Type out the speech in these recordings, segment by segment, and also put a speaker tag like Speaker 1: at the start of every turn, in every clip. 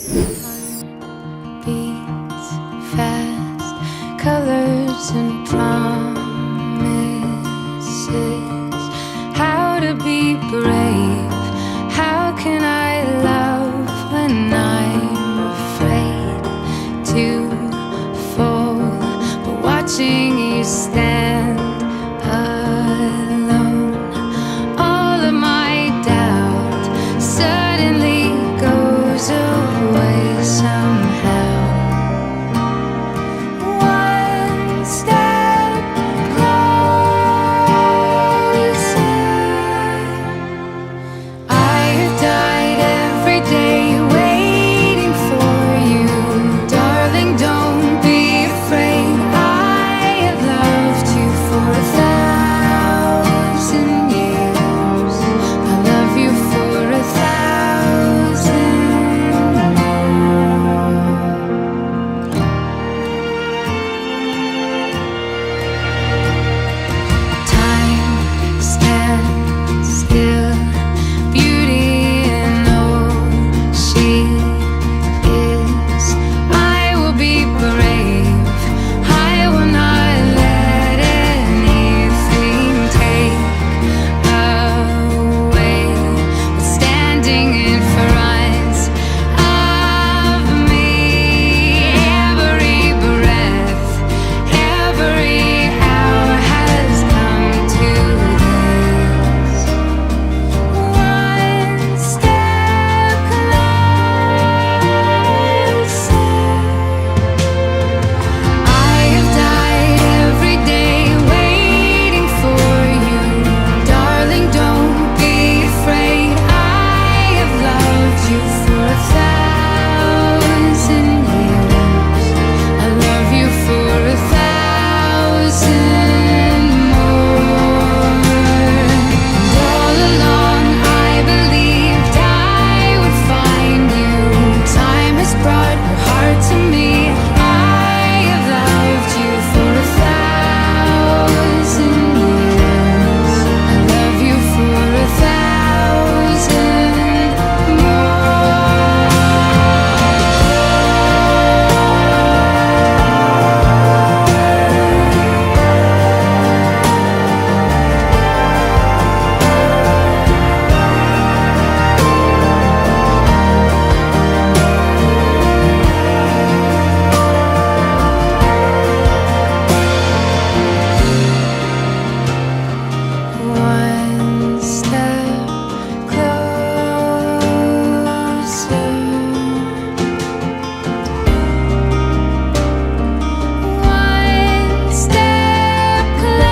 Speaker 1: Beats fast, colors and promises. How to be brave? How can I love when I'm afraid to fall? But watching you stand alone, all of my doubt suddenly goes away somehow. One step closer. I have died every day waiting for you, darling. Don't be afraid. I have loved you for 1,000 years. I love you for 1,000 more. Time stands still, beauty in all she is. I will be brave. I will not let anything take away what's standing in front of me. Every breath, every hour has come to this. One step closer. I have died every day waiting for you, darling. Don't be afraid. I have loved you for 1,000 years. I love you for 1,000 more. And all along I believed I would find you. Time has brought your heart to me. I have loved you for 1,000 years. I love you for 1,000 one step closer. One step closer.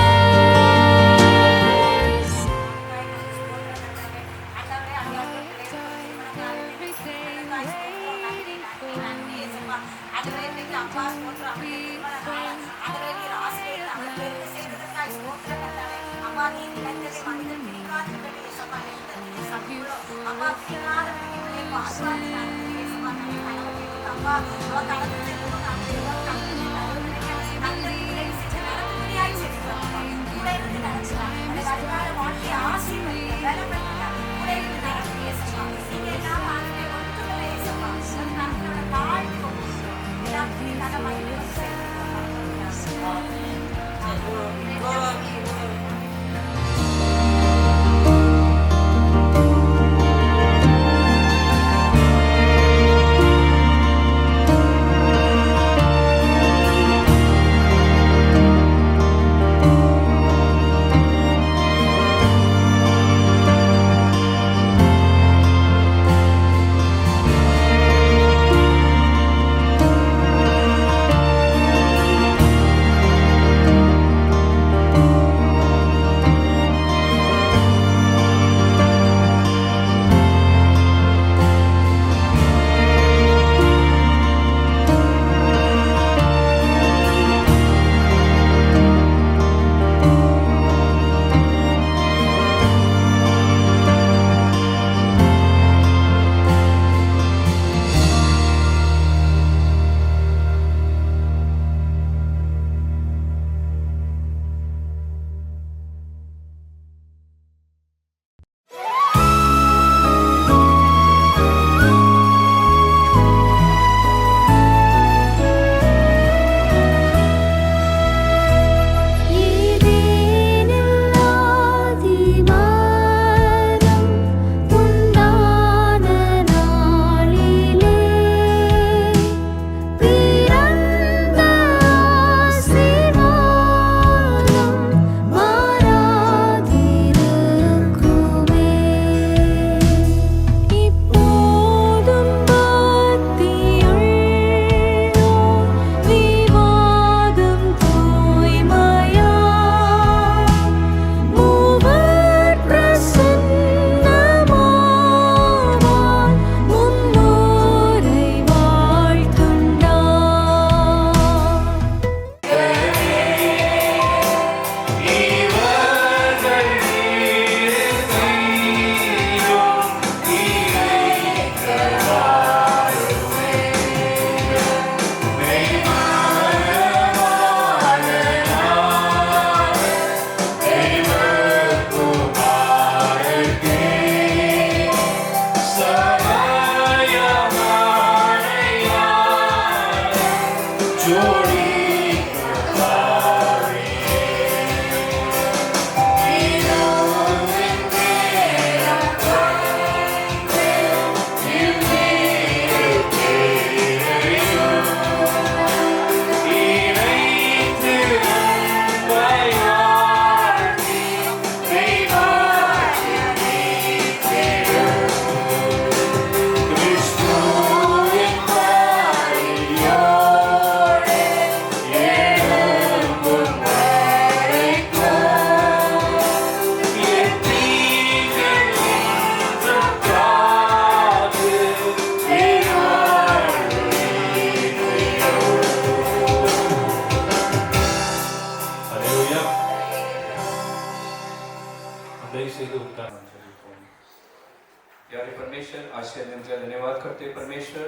Speaker 2: धन्यवाद करते परमेश्वर।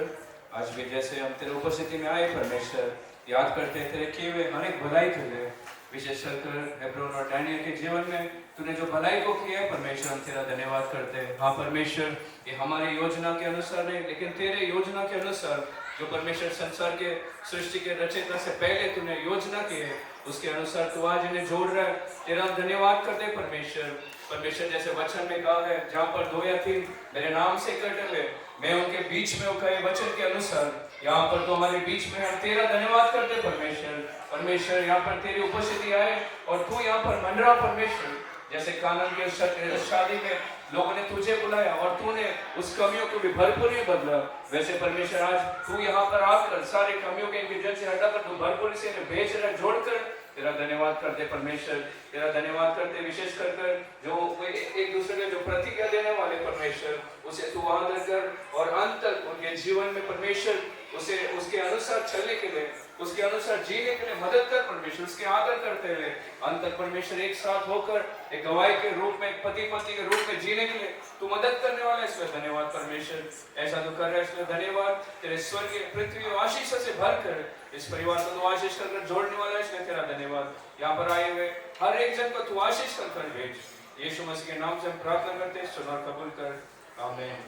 Speaker 2: आज भी जैसे हम तेरे उपस्थिति में आए परमेश्वर, याद करते तेरे किए हुए अनेक भलाई के लिए, विशेष कर हेब्रोन और डैनियल के जीवन में तूने जो भलाई को किया है परमेश्वर, हम तेरा धन्यवाद करते हैं। हाँ परमेश्वर, ये हमारी योजना के अनुसार नहीं, लेकिन तेरे योजना के अनुसार जो परमेश्वर संसार के सृष्टि के रचयिता से पहले तूने योजना की है, उसके अनुसार तू आज इन्हें जोड़ रहा है। तेरा धन्यवाद करते हैं परमेश्वर। परमेश्वर जैसे वचन में कहा है, जहाँ पर 2 या 3 मेरे नाम से इकट्ठे हुए, मैं उनके बीच में हूँ, कहे वचन के अनुसार यहाँ पर तो हमारे बीच में हम तेरा धन्यवाद करते परमेश्वर। परमेश्वर यहाँ पर तेरी उपस्थिति आए और तू यहाँ पर मंडरा परमेश्वर। जैसे कानून के शादी में लोगों ने तुझे बुलाया और तूने उस कमियों को भी भरपूर ही बदला, वैसे परमेश्वर आज तू यहाँ पर आकर सारी कमियों के इनके जन से हटाकर तू भरपूर से इन्हें भेज रहा, जोड़कर तेरा धन्यवाद करते परमेश्वर। तेरा धन्यवाद करते विशेष कर जो एक दूसरे के जो प्रतिज्ञा देने वाले परमेश्वर, उसे तू आदर कर और अंत तक उनके जीवन में परमेश्वर उसे उसके अनुसार चलने के लिए, उसके अनुसार जीने के लिए मदद कर परमेश्वर। उसके आदर करते हुए अंत तक परमेश्वर एक साथ होकर एक गवाही के रूप में, पति पत्नी के रूप में जीने के लिए तू मदद करने वाला है, इसलिए धन्यवाद परमेश्वर। ऐसा तू कर रहा है, इसलिए धन्यवाद। तेरे स्वर्गीय पृथ्वी आशीष से भर कर इस परिवार को तू आशीष कर जोड़ने वाला है, इसलिए तेरा धन्यवाद। यहाँ पर आए हुए हर एक जन को तू आशीष कर भेज। यीशु मसीह के नाम से हम प्रार्थना करते हैं, सुन और कबूल कर। आमीन।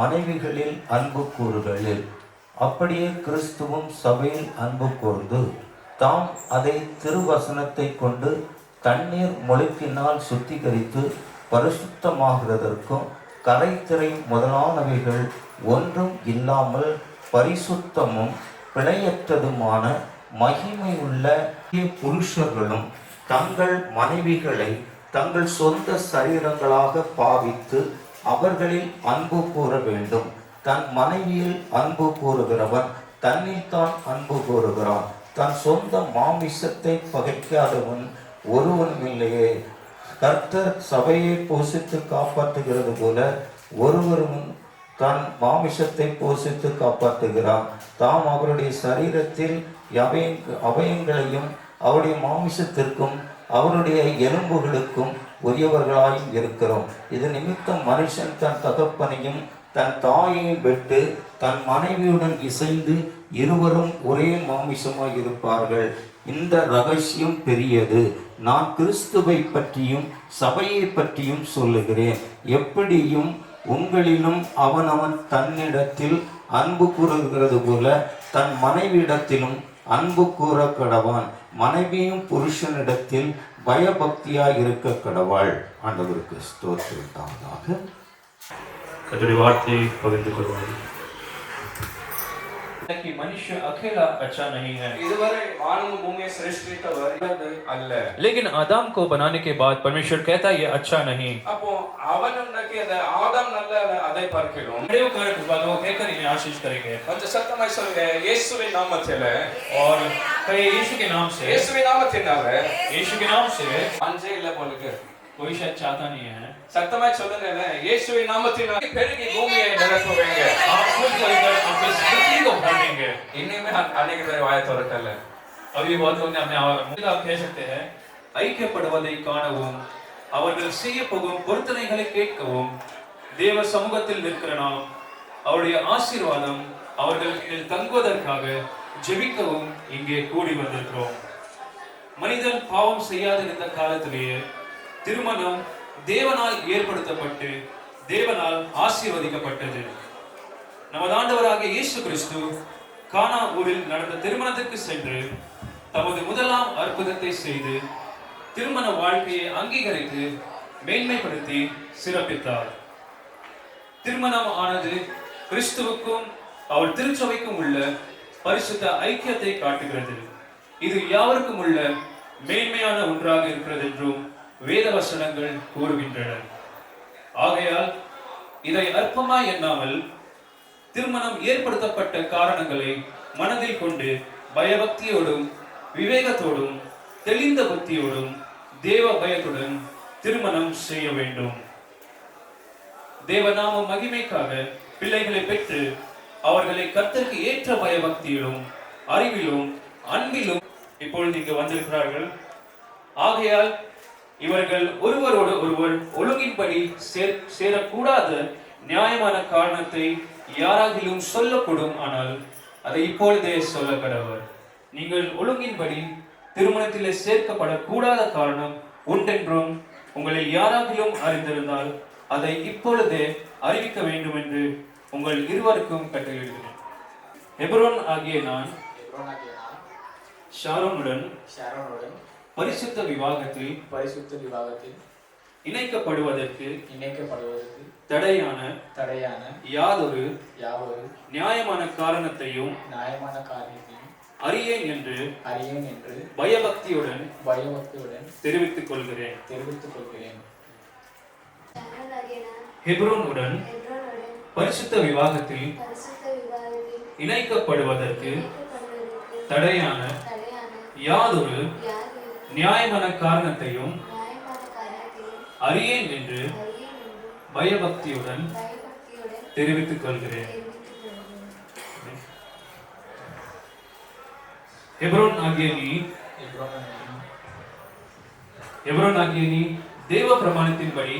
Speaker 3: மனைவிகளில் அன்பு கூறுகளில் அப்படியே கிறிஸ்துவும் சபையில் அன்பு கூர்ந்து தாம் அதை திருவசனத்தை கொண்டு தண்ணீர் மொழிக்கினால் சுத்திகரித்து பரிசுத்தமாகிறதற்கும் கரைத்திரை முதலானவைகள் ஒன்றும் இல்லாமல் பரிசுத்தமும் பிழையற்றதுமான மகிமையுள்ள புருஷர்களும் தங்கள் மனைவிகளை தங்கள் சொந்த சரீரங்களாக பாவித்து அவர்களில் அன்பு கூற வேண்டும். தன் மனைவியில் அன்பு கூறுகிறவன் தன்னில் தான் அன்பு கூறுகிறான். தன் சொந்த மாமிசத்தை பகைக்காதவன் ஒருவனும் இல்லையே. கர்த்தர் சபையை போஷித்து காப்பாற்றுகிறது போல ஒருவரும் தன் மாமிசத்தை போஷித்து காப்பாற்றுகிறான். தாம் அவருடைய சரீரத்தில் அவயங்களையும் அவருடைய மாமிசத்திற்கும் அவருடைய எலும்புகளுக்கும் உரியவர்களாயும் இருக்கிறோம். இது நிமித்தம் மனுஷன் தன் தகப்பனையும் தன் தாயையும் விட்டு தன் மனைவியுடன் இசைந்து இருவரும் ஒரே மாமிசமாய் இருப்பார்கள். இந்த ரகசியம் பெரியது. நான் கிறிஸ்துவை பற்றியும் சபையை பற்றியும் சொல்லுகிறேன். எப்படியும் உங்களிலும் அவனவன் தன்னிடத்தில் அன்பு கூறுகிறது போல தன் மனைவியிடத்திலும் அன்பு கூற கடவான். மனைவியும் புருஷனிடத்தில் பயபக்தியாய் இருக்க கடவாள். ஆண்டவருக்கு ஸ்தோத்திரம் உண்டாவதாக.
Speaker 4: கர்த்தருடைய வார்த்தையை பகிர்ந்து கொள்வார்கள். कि मनुष्य अकेला अच्छा नहीं है।
Speaker 2: இதுவரை வானமும் பூமியை சிருஷ்டித்தவர் இவர் அல்ல.
Speaker 4: लेकिन आदम को बनाने के बाद परमेश्वर कहता है ये अच्छा नहीं।
Speaker 2: அப்போ அவன் உனக்கு அந்த ஆதாம் நல்ல அதை பார்க்கிறோம்.
Speaker 4: बड़े होकर इस बात को कहकर इन्हें आशीष करेंगे
Speaker 2: கொஞ்சம் சத்தமாய் சொல்லுங்க, இயேசுவின் நாமத்தில.
Speaker 4: और कहे यीशु के नाम से।
Speaker 2: இயேசுவின் நாமத்தினால
Speaker 4: यीशु के नाम से
Speaker 2: அஞ்சே இல்ல போலுக்கு.
Speaker 4: कोई शायद चाहता नहीं है।
Speaker 2: சத்தமாய் சொல்லுங்க, இயேசுவின் நாமத்தினால பெருகி பூமியை நிரப்புவீங்க.
Speaker 4: आप खुद कर अपनी स्थिति को भर देंगे।
Speaker 2: இன்னுமே अनेक பேர் வாயை திறக்கல.
Speaker 4: अभी बहुत लोग ने अपने आप कह सकते हैं ஐக்கியப்படுவதை காணவும் அவர்கள் செய்ய போகும் பொருத்தனைகளை கேட்கவும் தேவ சமூகத்தில் நிற்கிற நாம் அவருடைய ஆசீர்வாதம் அவர்கள் தங்குவதற்காக ஜெபிக்கவும் இங்கே கூடி வந்திருக்கிறோம். மனிதன் பாவம் செய்யாத இந்த காலத்திலேயே திருமணம் தேவனால் ஏற்படுத்தப்பட்டு தேவனால் ஆசீர்வதிக்கப்பட்டது. நமது ஆண்டவராகிய இயேசு கிறிஸ்து கானா ஊரில் நடந்த திருமணத்திற்கு சென்று தமது முதலாம் அற்புதத்தை செய்து திருமண வாழ்க்கையை அங்கீகரித்து மேன்மைப்படுத்தி சிறப்பித்தார். திருமணம் ஆனது கிறிஸ்துவுக்கும் அவர் திருச்சபைக்கும் உள்ள பரிசுத்த ஐக்கியத்தை காட்டுகிறது. இது யாவருக்கும் உள்ள மேன்மையான ஒன்றாக இருக்கிறது என்றும் வேத வசனங்கள் கூறுகின்றன. ஆகையால் இதை அற்பமாய் எண்ணாமல் திருமணம் ஏற்படுத்தப்பட்ட காரணங்களை மனதில் கொண்டு பயபக்தியோடும் விவேகத்தோடும் தெளிந்த புத்தியோடும் தேவ பயத்துடன் திருமணம் செய்ய வேண்டும். தேவநாம மகிமைக்காக பிள்ளைகளை பெற்று அவர்களை கர்த்தருக்கு ஏற்ற பயபக்தியிலும் அறிவிலும் அன்பிலும் இப்பொழுது இங்கு வந்திருக்கிறார்கள். ஆகையால் இவர்கள் ஒருவரோடு ஒருவர் ஒழுங்கின்படி சேரக்கூடாத நியாயமான காரணத்தை யாராகிலும் சொல்லக்கூடும், ஆனால் அதை இப்பொழுதே சொல்ல கடவர். நீங்கள் ஒழுங்கின்படி திருமணத்திலே சேர்க்கப்படக்கூடாத காரணம் உண்டென்றும் உங்களில் யாராகிலும் அறிந்திருந்தால் அதை இப்பொழுதே அறிவிக்க வேண்டும் என்று உங்கள் இருவருக்கும் கட்டளையிடுகிறேன். ஹெப்ரோன் ஆகிய நான் ஷாரோனுடன் பரிசுத்த விவாகத்தில் இணைக்கப்படுவதற்கு தடையான யாதொரு நியாயமான காரணத்தையும் அறியேன் என்று பயபக்தியுடன் தெரிவித்துக் கொள்கிறேன். ஹெப்ரோனுடன் பரிசுத்த விவாகத்தில் இணைக்கப்படுவதற்கு தடையான யாதொரு நியாயமான காரணத்தையும் அறியேன் என்று பயபக்தியுடன் தெரிவித்துக் கொள்கிறேன். ஹெப்ரோன் ஆகிய நீ தேவ பிரமாணத்தின்படி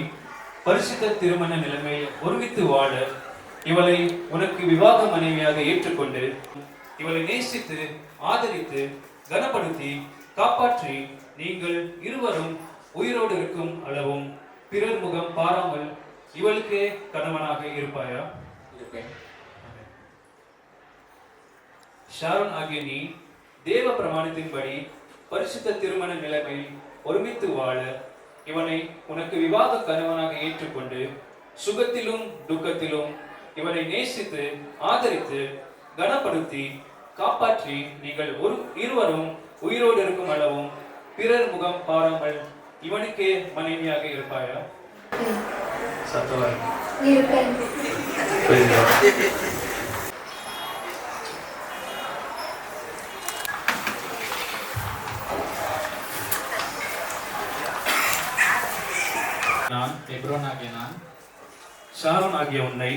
Speaker 4: பரிசுத்த திருமண நிலைமையை ஒருமித்து வாழ இவளை உனக்கு விவாக மனைவியாக ஏற்றுக்கொண்டு இவளை நேசித்து ஆதரித்து கனப்படுத்தி காப்பாற்றி நீங்கள் இருவரும் உயிரோடு இருக்கும் அளவும் பிறர் முகம் பாராமல் இவளுக்கே கணவனாக இருப்பாயா? ஷாரோன் ஆகிய நீ தேவ பிரமாணத்தின்படி பரிசுத்த திருமண நிலைமையில் ஒருமித்து வாழ இவனை உனக்கு விவாக கணவனாக ஏற்றுக்கொண்டு சுகத்திலும் துக்கத்திலும் இவனை நேசித்து ஆதரித்து கனப்படுத்தி காப்பாற்றி நீங்கள் இருவரும் உயிரோடு இருக்கும் அளவும் பிறர் முகம் பாராமல் இவனுக்கே மனைவியாக இருப்பாயா? நான் ஹெப்ரோன் ஆகிய நான் ஷாரோன் ஆகிய உன்னை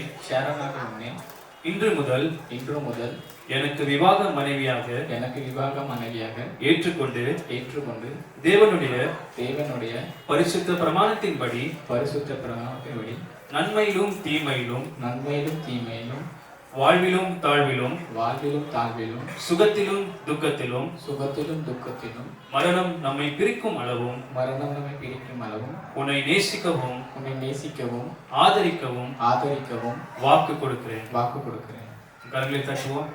Speaker 4: இன்று முதல் எனக்கு விவாக மனைவியாக ஏற்றுக்கொண்டு தேவனுடைய பரிசுத்த பிரமாணத்தின்படி நன்மையிலும் தீமையிலும் வாழ்விலும் தாழ்விலும் சுகத்திலும் துக்கத்திலும் மரணம் நம்மை பிரிக்கும் அளவும் உன்னை நேசிக்கவும் ஆதரிக்கவும் வாக்கு கொடுக்கிறேன். கரங்களை தட்டுவோம்.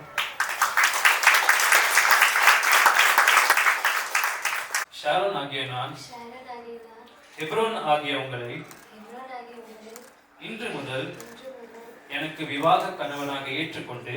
Speaker 4: ஷாரோன் ஆகிய நான் ஹெப்ரோன் ஆகிய உங்களை இன்று முதல் எனக்கு விவாக கணவனாக ஏற்றுக்கொண்டு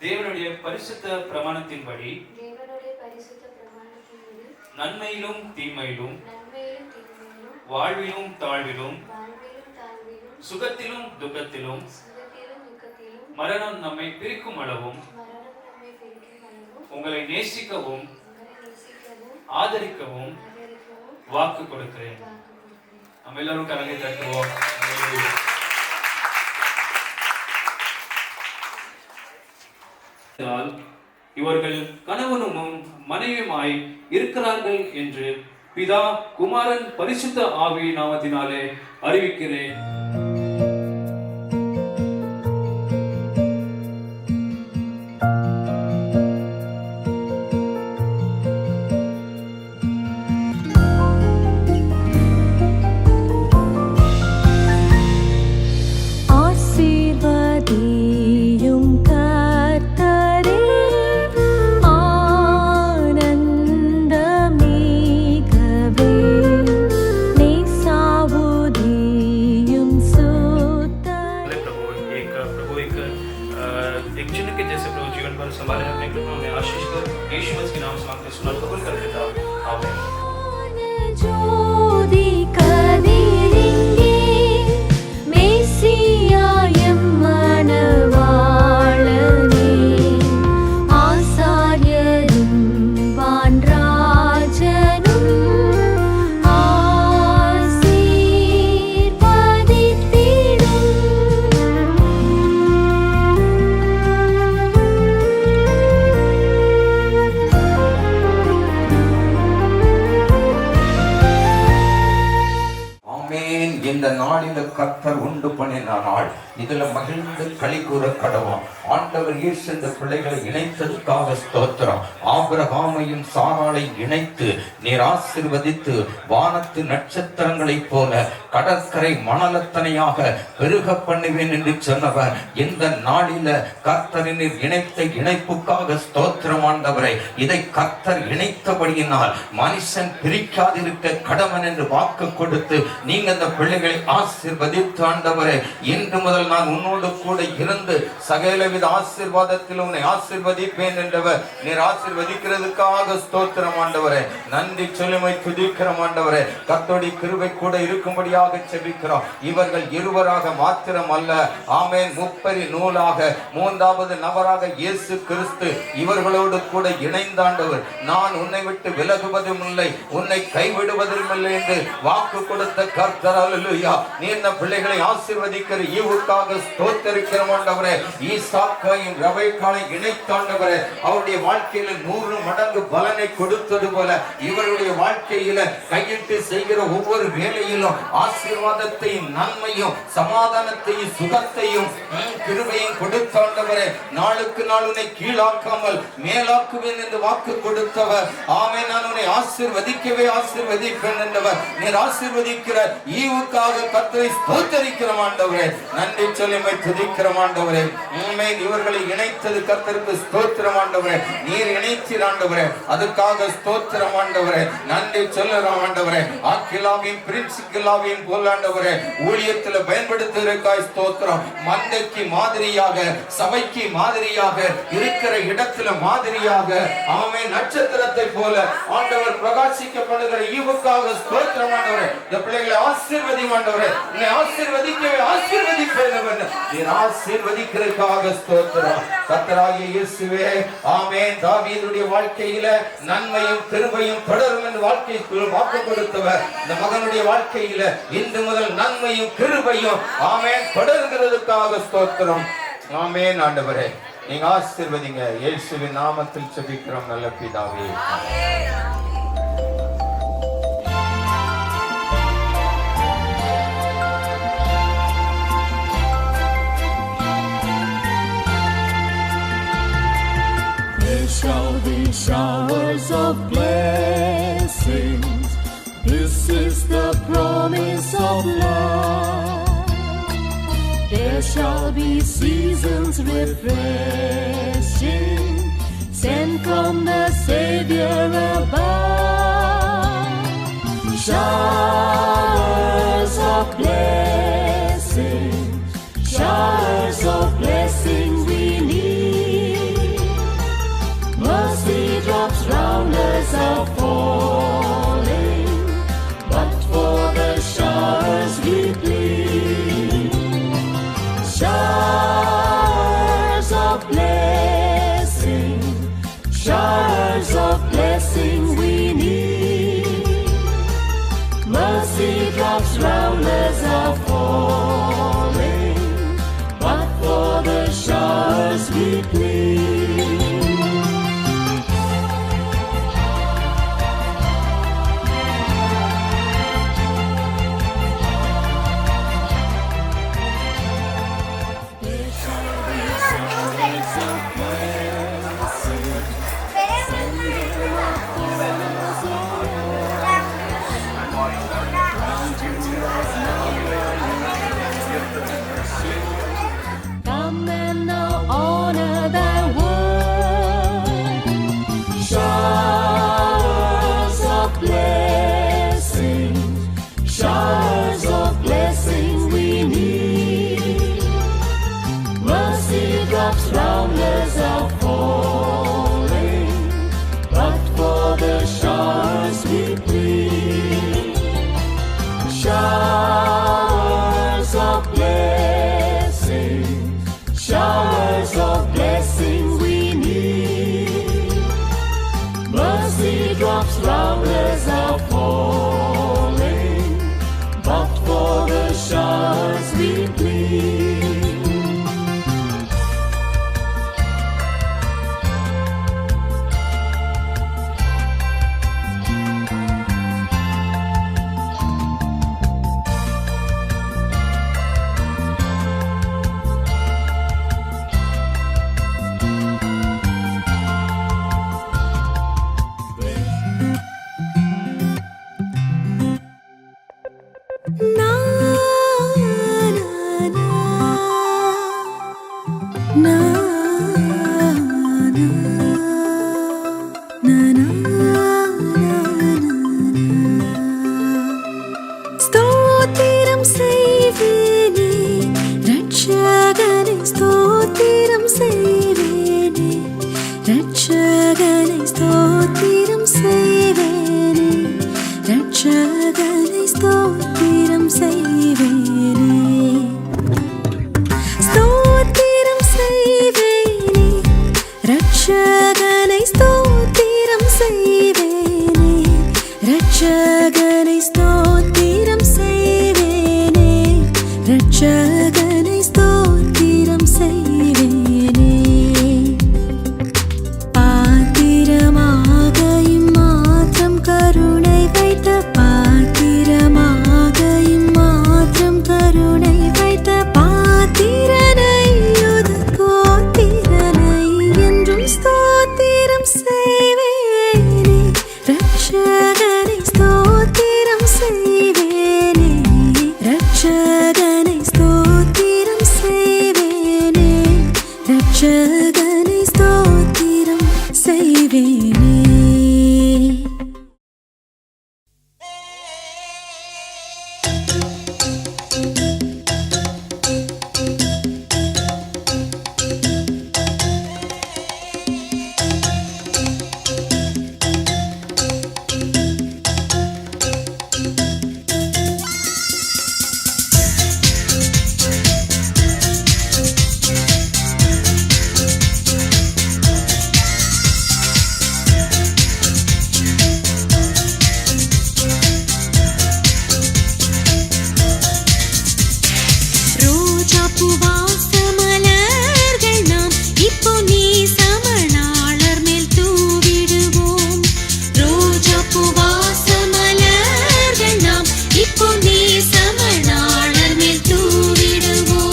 Speaker 4: தேவனுடைய பரிசுத்த பிரமாணத்தின்படி
Speaker 5: தேவனுடைய பரிசுத்த பிரமாணத்தின்படி
Speaker 4: நன்மையிலும் தீமையிலும்
Speaker 5: நன்மையிலும் தீமையிலும்
Speaker 4: வாழ்விலும் தாழ்விலும்
Speaker 5: வாழ்விலும் தாழ்விலும்
Speaker 4: சுகத்திலும் துக்கத்திலும்
Speaker 5: சுகத்திலும் துக்கத்திலும்
Speaker 4: மரணம் நம்மை பிரிக்கும் அளவும்
Speaker 5: மரணம் நம்மை பிரிக்கும் அளவும்
Speaker 4: உங்களை நேசிக்கவும்
Speaker 5: உங்களை நேசிக்கவும்
Speaker 4: ஆதரிக்கவும்
Speaker 5: ஆதரிக்கவும்
Speaker 4: வாக்கு கொடுக்கிறேன்.
Speaker 5: வாக்கு கொடுக்கிறேன்.
Speaker 4: நம்ம எல்லாரும் கரங்களை தட்டுவோம். இவர்கள் கணவனும் மனைவியுமாய் இருக்கிறார்கள் என்று பிதா குமாரன் பரிசுத்த ஆவி நாமத்தினாலே அறிவிக்கிறேன்.
Speaker 6: ஆசீர்வதியும் கர்த்தரே, ஆனந்தமிகவே, நேசாவுதியும் சுத்தரே.
Speaker 4: प्रभु एक चिन्ह के जैसे प्रभु जीवन पर संभाले रखने के लिए उन्होंने आशीष कर यीशु मसीह के नाम से मांगते सुना कबूल कर लेता हूं. आमीन.
Speaker 6: ஜோதி கதிரிங்கே, மேசியாயம் மணவாளனே, ஆசாரியரும் வான்ராஜனும்
Speaker 3: ஆமென். இந்த நாளில கர்த்தர் உண்டு பண்ணின நாள், இதுல மகிழ்ந்து களி கூற கடவோம். ஆண்டவர் இயேசு இந்த பிள்ளைகளை இணைத்ததுக்காக ஸ்தோத்திரம். ஆபிரகாமையும் சாராளை இணைத்து நீர் ஆசீர்வதித்து வானத்து நட்சத்திரங்களைப் போல கடற்கரை மணலத்தனையாக பெருக பண்ணுவேன் என்று சொன்னவர் இந்த நாளில கர்த்தர் நீர் இணைத்த இணைப்புக்காக ஸ்தோத்திரம் ஆண்டவரே. இதை கர்த்தர் இணைத்தபடியினால் மனுஷன் பிரிக்காதிருக்க கடவன் என்று வாக்கு கொடுத்து நீங்க அந்த பிள்ளைகளை ஆசீர்வதித்து ஆண்டவரே, இன்று முதல் நான் உன்னோடு கூட இருந்து சகலவித ஆசீர்வாதத்தில் உன்னை ஆசீர்வதிப்பேன் என்றவர் நீர் ஆசீர்வதிக்கிறதுக்காக ஸ்தோத்திரம் ஆண்டவரே. நன்றி சொல்லுமை துதிக்கிறோம் ஆண்டவரே. கர்த்தருடைய கிருபை கூட இருக்கும்படியாக செபிக்கிறோம். இவர்கள் இருவராக மாத்திரம் அல்ல, ஆமென், முப்பரி நூலாக மூன்றாவது நபராக இயேசு கிறிஸ்து இவர்களோடு கூட இணைந்தாண்டவர். நான் உன்னை விட்டு விலகுவதும் இல்லை, உன்னை கைவிடுவதும் இல்லை என்று வாக்கு கொடுத்த கர்த்தர். அல்லேலூயா. நீ இந்த பிள்ளைகளை ஆசீர்வதிக்கிற ஈவுக்காக ஸ்தோத்திரிக்கிறோம் ஆண்டவரே. ஈசாக்கையும் ரெபெக்காளையும் இணைத்தாண்டவரே. அவருடைய வாழ்க்கையில 100 மடங்கு பலனை கொடுத்தது போல இவருடைய வாழ்க்கையில கையிட்டு செய்கிற ஒவ்வொரு வேலையிலும் ஆசீர்வாதத்தையும் நன்மையும் சமாதானத்தையும் சுகத்தையும் கிருபையும் கொடுத்தாண்டவரே. நாளுக்கு நாள் உன்னை கீழாக்காமல் மேலாக்குவேன் என்று வாக்கு கொடுத்தவர். ஆமென். நான் உன்னை ஆசீர்வதிக்கவே ஆசீர்வதிப்பேன் என்றவர். நீர் ஆசீர்வதிக்கிற ஈவுக்காக கர்த்தரை ஸ்தோத்திரிக்கிறோம் ஆண்டவரே. நன்றி சொல்லுமை துதிக்கிறோம் ஆண்டவரே. ஆமென். இவர்களை இணைத்தது கர்த்தருக்கு ஸ்தோத்திரம் ஆண்டவரே. நீர் இணைத்தீர் ஆண்டவரே, அதுக்காக ஸ்தோத்திரம் ஆண்டவரே. நன்றி சொல்லுறோம் ஆண்டவரே. ஆக்கிலாவையும் பிரின்சிகிலாவையும் போல ஆண்டவரே ஊழியத்தில் பயன்படுத்துவதற்காய் ஸ்தோத்திரம். மந்தைக்கு மாதிரியாக, சபைக்கு மாதிரியாக, இருக்கிற இடத்துல மாதிரியாக, ஆமென், நட்சத்திரத்தை போல ஆண்டவர் பிரகாசிக்கப்படுகிற ஈவுக்காக ஸ்தோத்திரம் ஆண்டவரே. இந்த பிள்ளைகளை ஆசீர்வதியும் ஆண்டவரே. உன்னை ஆசீர்வதிக்கவே ஆசீர்வதிப்பேன் என்று நீர் ஆசீர்வதிக்கிறதுக்காக ஸ்தோத்திரம். கர்த்தராகிய இயேசுவே, ஆமென். தாவீதுடைய வாழ்க்கையில நன்மையும் கிருபையும் தொடரும் என்று வாழ்க்கைக்கு வாக்கு கொடுத்தவர் இந்த மகனுடைய வாழ்க்கையில இன்று முதல் நன்மையும் கிருபையும் ஆமென் தொடர்கிறதுக்காக ஸ்தோத்திரம். ஆமென். ஆண்டவரே நீங்க ஆசீர்வதிங்க. இயேசுவின் நாமத்தில் ஜெபிக்கிறோம் நல்ல பிதாவே.
Speaker 7: There shall be showers of blessings. This is the promise of love. There shall be seasons refreshing, sent from the Savior above. Showers of blessings, showers of blessings we need.
Speaker 6: ரட்சகனை ஸ்தோத்திரம் செய்வேனே, ரட்சகனை ஸ்தோத்திரம் செய்வேனே, ரட்சகனை ஸ்தோத்திரம் செய்வேனே. பாத்திரமாக இம்மாத்திரம் கருணை வைத்த, பாத்திரமாக இம்மாத்திரம் கருணை வைத்த பாத்திரனை உதகோத்திரனை என்றும் ஸ்தோத்திரம் செய்வேனே, ரட்சகனை ஸ்தோத்திரம் செய்வேனே, ரட்சகனை ஸ்தோத்திரம் செய்வேனே, ரட்சகனை ஸ்தோத்திரம் செய்வேனே. ரோஜா பூவாச மலர்கள் நாம் இப்போ நீசமணாளர் மேல் தூவிடுவோம். ரோஜா பூவாச மலர்கள் நாம் இப்போ நீசமணாளர் மேல் தூவிடுவோம்.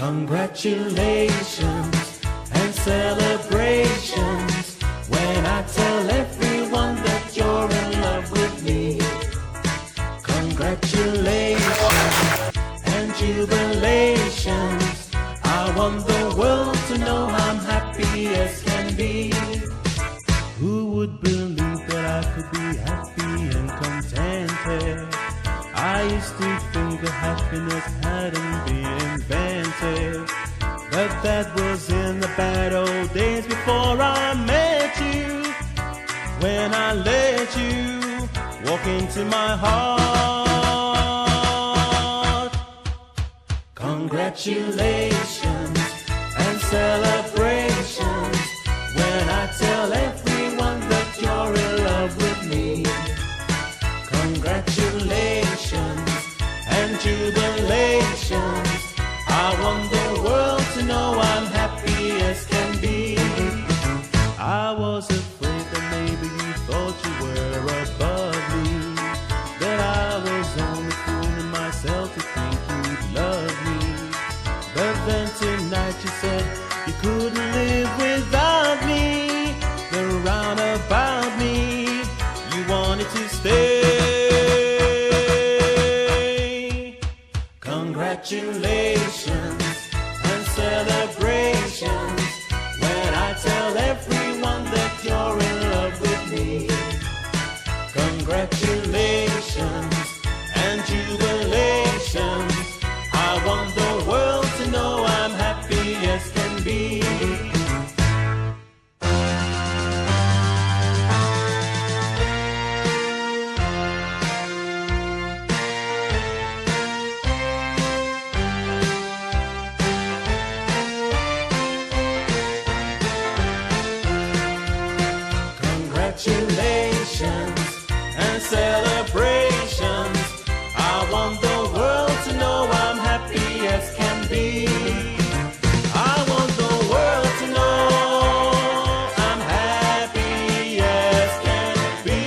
Speaker 7: Congratulations and celebrations when I tell everyone that you're in love with me. Congratulations and jubilations. I want the world to know I'm happy as can be. Who would believe that I could be happy and contented? I used to think that happiness hadn't been invented, but that was in the bad old days before I met you. When I let you walk into my heart. Congratulations and celebrations when I tell everyone that you're in love with me. Congratulations and jubilations. I want the world to know I'm happy as can be. I was afraid that maybe you thought you were above me, that I was only fooling myself to think you'd love me. But then tonight you said you couldn't live without me. The roundabout me, you wanted to stay. Congratulations and celebrations when I tell everyone that you're in love with me. Congratulations and jubilations. I want the world to know I'm happy as can be. Congratulations and celebrations. I want the world to know I'm happy as can be. I want the world to know I'm happy as can be.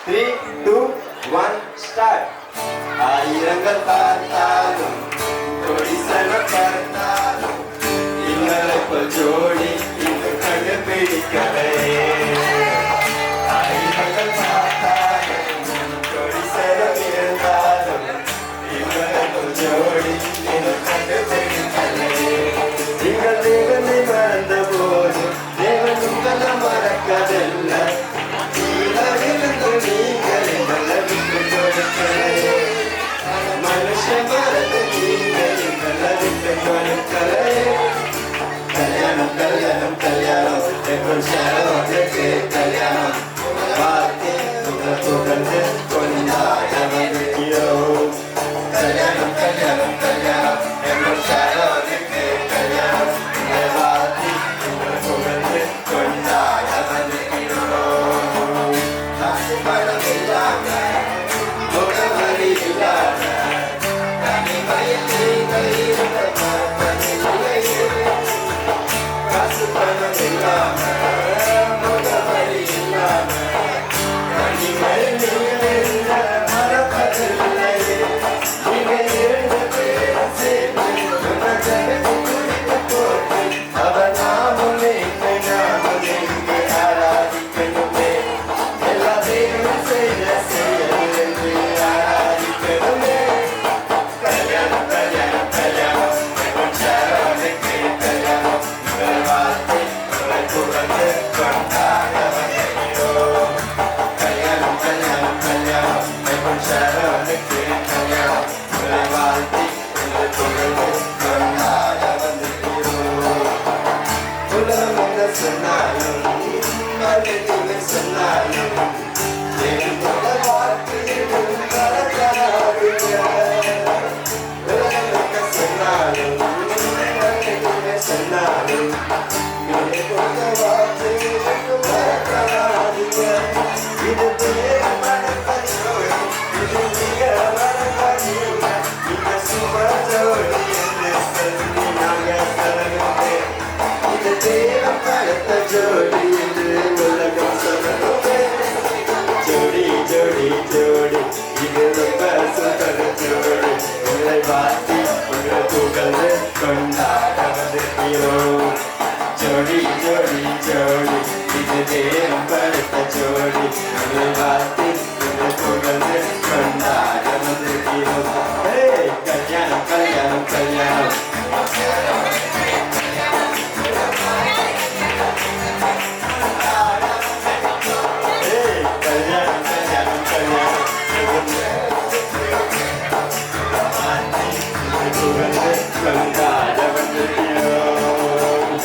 Speaker 8: 3, 2, 1, start. ஆயிரங்கள் பார்த்தாலும் கொடிசன பார்த்தாலும் இவரை போல் ஜோடி இன்னும் கண்டுபிடிக்கலையே. ஆயிரங்கள் பார்த்தாலும் கொடிசனம் இருந்தாலும் இவரை போல் ஜோடி இன்னும் கண்டுபிடிக்கலையே. நீங்கள் தேவனை மறந்த போது தேவன் உங்களை மறக்கவில்லை. கீழிருந்து நீங்கள் எங்களை விட்டு கொடுக்கலையே. மனுஷன் மறந்து நீங்கள் எங்களை விட்டு கொடுக்கலையே. கல்யாணம் கல்யாணம் கல்யாணம் எங்கள் சேவனுக்கு கல்யாணம். வார்த்தை புகழ்ந்து கொண்டாட வந்திருக்கிறோம். கல்யாணம் கல்யாணம் கல்யாணம் எங்கள் சேவனுக்கு கல்யாணம். வார்த்தை புகழ்ந்து கொண்டாட வந்திருக்கிறோம். காசு பணம் இல்லாம முகவரி இல்லாம தனிமையில் நீங்கள் இருந்த மறப்பதில்லையே. காசு பணம் இல்லாம முகவரி இல்லாம தனிமையில் நீங்கள் இருந்த மறப்பதில்லையே. நீங்கள் இரண்டு பேரும் சேர்ந்து உங்க ஜகத்தை குறித்து போட்டு அவர் நாமும் எங்கு நாமும் எங்கு ஆராதிக்கணுமே. எல்லா தேவனும் செய்த செயல் என்று ஆராதிக்கணுமே. கல்யாணம் கல்யாணம் கல்யாணம் எங்கள் சேவனுக்கு கல்யாணம். உங்கள் வார்த்தை உங்களை புகழ்ந்து கொண்டாட வந்திருக்கிறோம். கல்யாணம் கல்யாணம் கல்யாணம் எங்கள் சேவனுக்கு கல்யாணம். உங்களை வாழ்த்தி உங்களை புகழ்ந்து கொண்டாட வந்திருக்கிறோம். உலகம் என்ன சொன்னாலும் மனிதர்கள் சொன்னாலும் என்னோட வார்த்தையில் மறக்காதீங்க. உலகம் என்ன சொன்னாலும் மனிதர்கள் சொன்னாலும் என்னோட வார்த்தையில் மறக்காதீங்க. இது பேர் மனப்பதியோடு இது மிக மனப்பதியும் இந்த சுமஜோடி என்று சொல்லி நாங்கள் சொல்லணுமே. இது தேவம் படுத்த ஜோடி என்று உலகம் சொல்லணுமே. ஜோடி ஜோடி ஜோடி இது ரொம்ப சுந்தர ஜோடி. உங்களை வாழ்த்தி உங்களை புகழ்ந்து கொண்டாட வந்திருக்கிறோம். ஜோடி ஜோடி ஜோடி இது தேவம் படுத்த ஜோடி. உங்களை வாழ்த்தி உங்களை புகழ்ந்து கொண்டாட வந்திருக்கிறோம். கல்யாணம் கல்யாணம் கல்யாணம் கல்யாணம் கல்யாணம் கல்யாணம் புகழ்ந்து கொண்டாட வந்திருக்கிறோம்.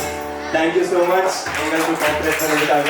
Speaker 8: தேங்க்யூ ஸோ மச் எங்களுக்கு கான்ட்ராக்ட் பண்ணதுக்காக.